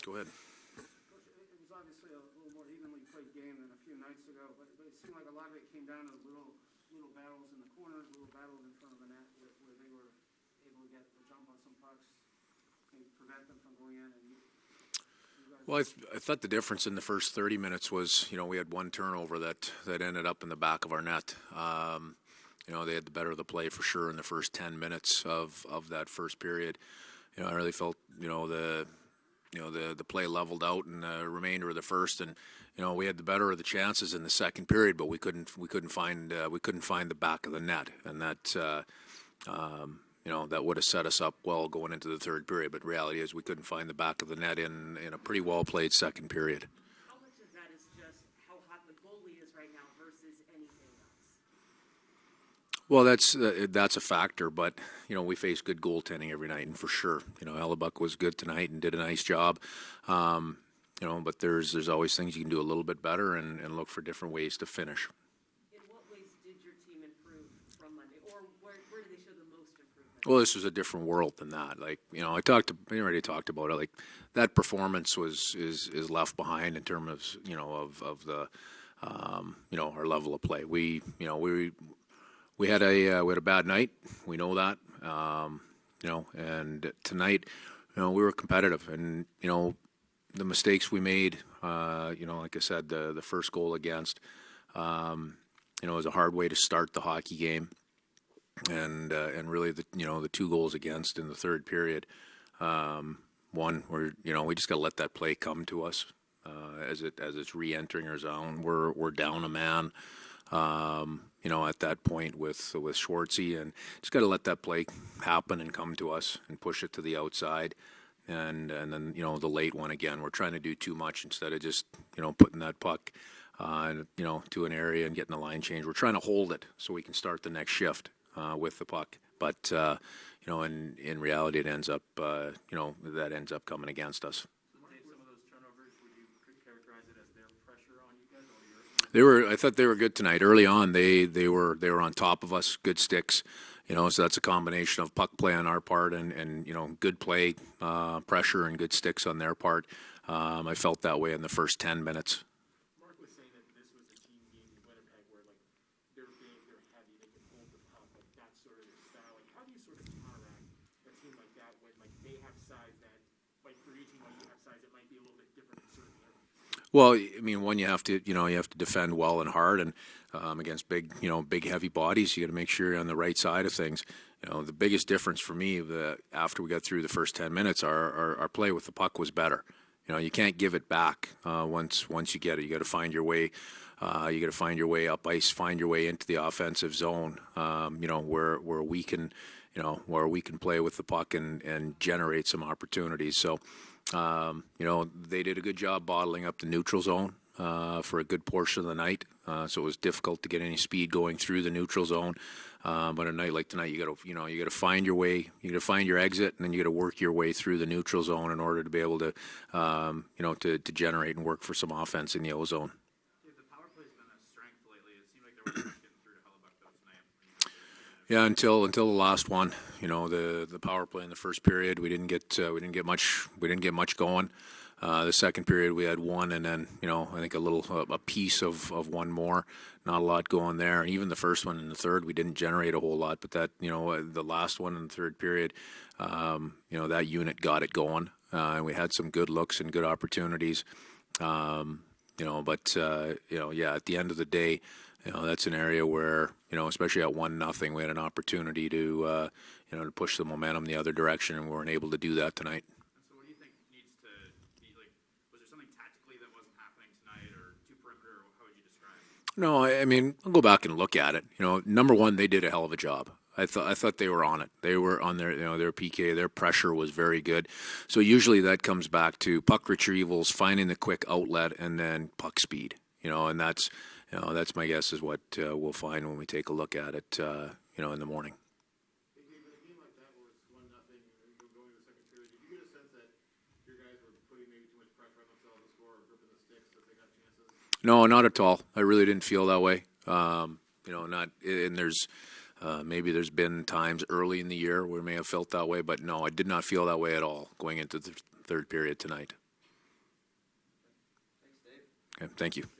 Go ahead. Coach, it was obviously a little more evenly played game than a few nights ago, but it seemed like a lot of it came down to little battles in the corners, little battles in front of the net where they were able to get the jump on some pucks, maybe prevent them from going in. Well, I thought the difference in the first 30 minutes was, we had one turnover that ended up in the back of our net. They had the better of the play for sure in the first 10 minutes of that first period. I really felt, the play leveled out in the remainder of the first, and we had the better of the chances in the second period, but we couldn't find the back of the net, and that that would have set us up well going into the third period. But reality is we couldn't find the back of the net in a pretty well played second period. How much of that is just how hot the goalie is right now versus anything else? Well, that's a factor, but we face good goaltending every night, and for sure, Hellebuck was good tonight and did a nice job. But there's always things you can do a little bit better and look for different ways to finish. In what ways did your team improve from Monday, or where did they show the most improvement? Well, this was a different world than that. Like, I already talked about it. Like, that performance is left behind in terms of the our level of play. We had a bad night. We know that. And tonight, we were competitive, and the mistakes we made. Like I said, the first goal against, was a hard way to start the hockey game, and really the two goals against in the third period. One where we just got to let that play come to us as it's re-entering our zone. We're down a man. At that point with Schwartzy, and just got to let that play happen and come to us and push it to the outside. And then, the late one again, we're trying to do too much instead of just, putting that puck, to an area and getting the line change. We're trying to hold it so we can start the next shift with the puck. But, in reality, it ends up, that ends up coming against us. I thought they were good tonight. Early on, they were on top of us, good sticks. So that's a combination of puck play on our part and good play, pressure and good sticks on their part. I felt that way in the first 10 minutes. Mark was saying that this was a team game in Winnipeg where they're big, they're heavy, they can hold the puck, that's sort of their style. How do you sort of counteract a team like that when they have size that, for your team when you have size, it might be a little bit different than sort of the other? Well, one, you have to defend well and hard, and against big heavy bodies, you got to make sure you're on the right side of things. The biggest difference for me after we got through the first 10 minutes, our play with the puck was better. You can't give it back once you get it. You got to find your way. You got to find your way up ice, find your way into the offensive zone. Where we can play with the puck and generate some opportunities. So. They did a good job bottling up the neutral zone for a good portion of the night. So it was difficult to get any speed going through the neutral zone. But a night like tonight, you got to find your way. You got to find your exit, and then you got to work your way through the neutral zone in order to be able to, to generate and work for some offense in the O zone. Yeah, the power play's been a strength lately. It seemed like they were getting through to Hellebuck though tonight. Yeah, until the last one, the power play in the first period, we didn't get much going. The second period we had one, and then I think a piece of one more. Not a lot going there, and even the first one and the third, we didn't generate a whole lot. But that the last one in the third period, that unit got it going, and we had some good looks and good opportunities. But at the end of the day. That's an area where, especially at 1-0, we had an opportunity to push the momentum the other direction, and we weren't able to do that tonight. So what do you think needs to be, was there something tactically that wasn't happening tonight, or too perimeter, or how would you describe it? No, I'll go back and look at it. Number one, they did a hell of a job. I thought they were on it. They were on their PK. Their pressure was very good. So usually that comes back to puck retrievals, finding the quick outlet, and then puck speed. And that's my guess is what we'll find when we take a look at it, in the morning. In a game like that where it's 1-0 and you're going to the second period, did you get a sense that your guys were putting maybe too much pressure on themselves to score or gripping the sticks as they got chances? No, not at all. I really didn't feel that way. Maybe there's been times early in the year where we may have felt that way, but no, I did not feel that way at all going into the third period tonight. Okay, thank you.